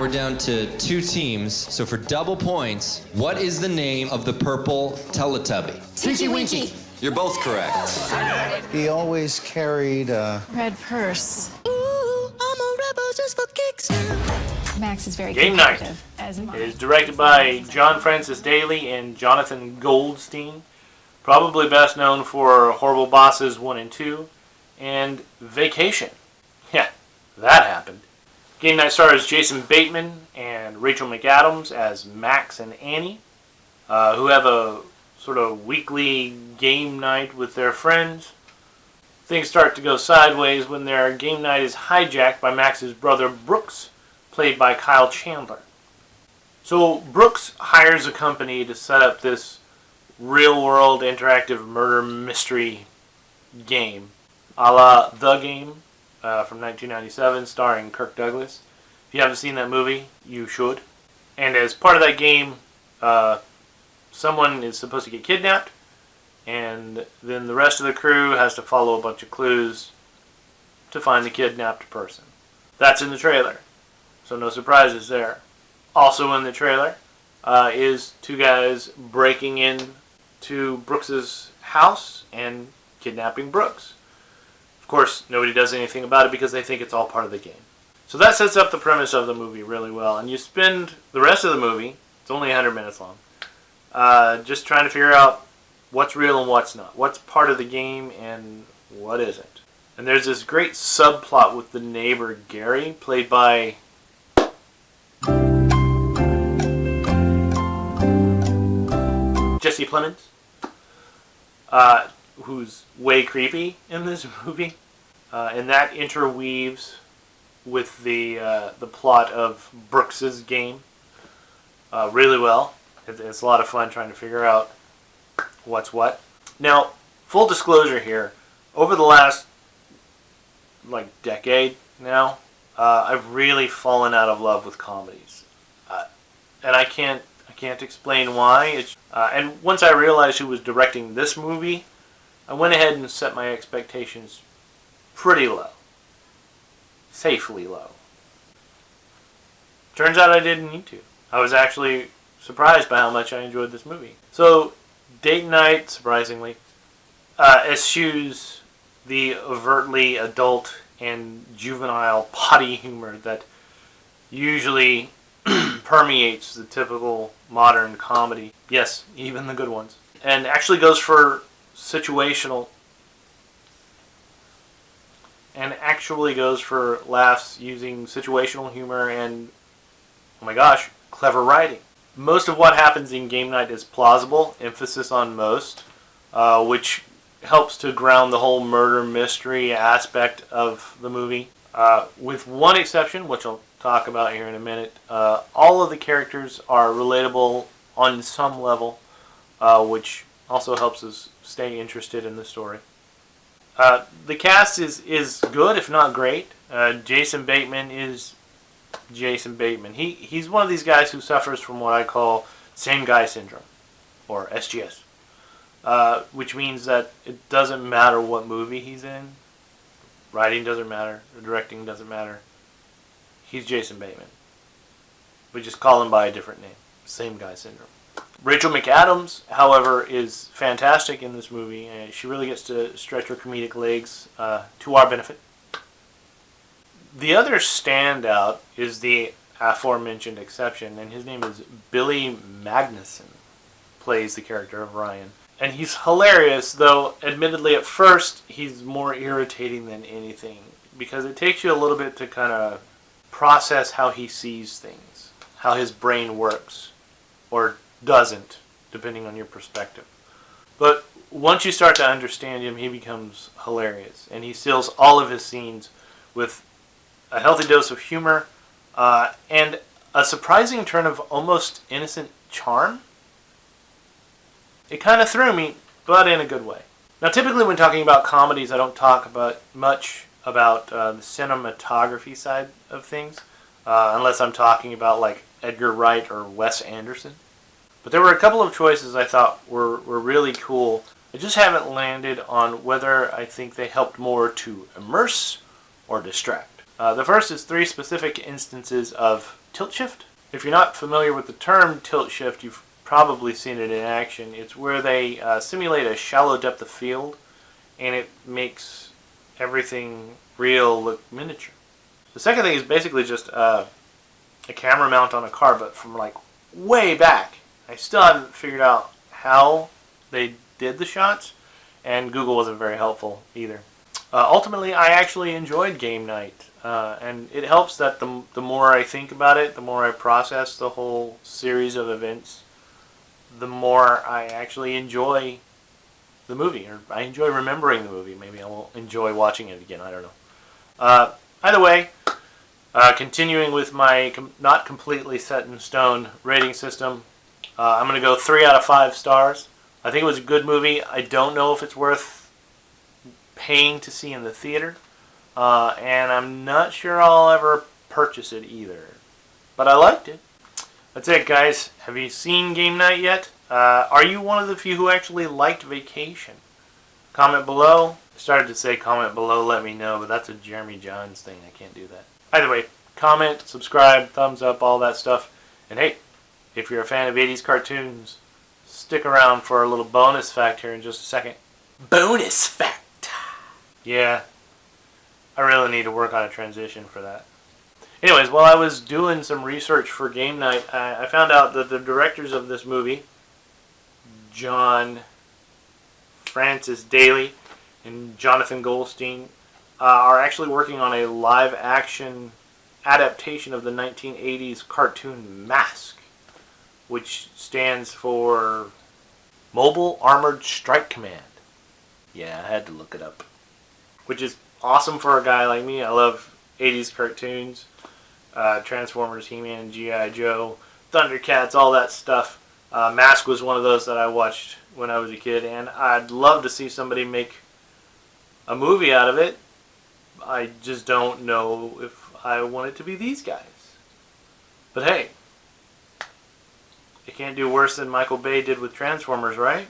We're down to 2 teams, so for double points, what is the name of the purple Teletubby? Tinky Winky. You're both correct. He always carried a Red purse. Ooh, I'm a rebel just for kicks now. Max is very Game Night. competitive, as am I. It is directed by John Francis Daley and Jonathan Goldstein, probably best known for Horrible Bosses 1 and 2, and Vacation. Yeah, that happened. Game Night stars Jason Bateman and Rachel McAdams as Max and Annie, who have a sort of weekly game night with their friends. Things start to go sideways when their game night is hijacked by Max's brother Brooks, played by Kyle Chandler. So Brooks hires a company to set up this real-world interactive murder mystery game, a la The Game from 1997, starring Kirk Douglas. If you haven't seen that movie, you should. And as part of that game, someone is supposed to get kidnapped, and then the rest of the crew has to follow a bunch of clues to find the kidnapped person. That's in the trailer, so no surprises there. Also in the trailer is 2 guys breaking in to Brooks's house and kidnapping Brooks. Of course, nobody does anything about it because they think it's all part of the game. So that sets up the premise of the movie really well, and you spend the rest of the movie, it's only 100 minutes long, just trying to figure out what's real and what's not, what's part of the game and what isn't. And there's this great subplot with the neighbor Gary, played by Jesse Plemons, who's way creepy in this movie, and that interweaves with the plot of Brooks's game really well. It's a lot of fun trying to figure out what's what. Now, full disclosure here, over the last decade now, I've really fallen out of love with comedies, and I can't explain why. And once I realized who was directing this movie, I went ahead and set my expectations pretty low, safely low. Turns out I didn't need to. I was actually surprised by how much I enjoyed this movie. So, Date Night, surprisingly, eschews the overtly adult and juvenile potty humor that usually permeates the typical modern comedy. Yes, even the good ones. And actually goes for laughs using situational humor and, oh my gosh, clever writing. Most of what happens in Game Night is plausible, emphasis on most, which helps to ground the whole murder mystery aspect of the movie. With one exception, which I'll talk about here in a minute, all of the characters are relatable on some level, which also helps us stay interested in the story. The cast is good, if not great. Jason Bateman is Jason Bateman. He's one of these guys who suffers from what I call same guy syndrome, or SGS, which means that it doesn't matter what movie he's in, writing doesn't matter, directing doesn't matter. He's Jason Bateman. We just call him by a different name. Same guy syndrome. Rachel McAdams, however, is fantastic in this movie, and she really gets to stretch her comedic legs to our benefit. The other standout is the aforementioned exception, and his name is Billy Magnuson, plays the character of Ryan. And he's hilarious, though admittedly at first he's more irritating than anything, because it takes you a little bit to kind of process how he sees things, how his brain works, or doesn't, depending on your perspective. But once you start to understand him, he becomes hilarious, and he seals all of his scenes with a healthy dose of humor and a surprising turn of almost innocent charm. It kind of threw me, but in a good way. Now, typically when talking about comedies, I don't talk much about the cinematography side of things, unless I'm talking about like Edgar Wright or Wes Anderson. But there were a couple of choices I thought were really cool. I just haven't landed on whether I think they helped more to immerse or distract. The first is 3 specific instances of tilt shift. If you're not familiar with the term tilt shift, you've probably seen it in action. It's where they simulate a shallow depth of field, and it makes everything real look miniature. The second thing is basically just a camera mount on a car, but from like way back. I still haven't figured out how they did the shots, and Google wasn't very helpful either. Ultimately, I actually enjoyed game night, and it helps that the more I think about it, the more I process the whole series of events, the more I actually enjoy the movie, or I enjoy remembering the movie. Maybe I won't enjoy watching it again, I don't know. Either way, continuing with my not completely set in stone rating system, I'm going to go 3 out of 5 stars. I think it was a good movie. I don't know if it's worth paying to see in the theater, and I'm not sure I'll ever purchase it either. But I liked it. That's it, guys. Have you seen Game Night yet? Are you one of the few who actually liked Vacation? Comment below. I started to say comment below, let me know, but that's a Jeremy Johns thing. I can't do that. Either way, comment, subscribe, thumbs up, all that stuff. And hey, if you're a fan of 80s cartoons, stick around for a little bonus fact here in just a second. Bonus fact! Yeah, I really need to work on a transition for that. Anyways, while I was doing some research for Game Night, I found out that the directors of this movie, John Francis Daly and Jonathan Goldstein, are actually working on a live-action adaptation of the 1980s cartoon Mask, which stands for Mobile Armored Strike Command. Yeah, I had to look it up. Which is awesome for a guy like me. I love 80s cartoons, Transformers, He-Man, G.I. Joe, Thundercats, all that stuff. Mask was one of those that I watched when I was a kid, and I'd love to see somebody make a movie out of it. I just don't know if I want it to be these guys. But hey, it can't do worse than Michael Bay did with Transformers, right?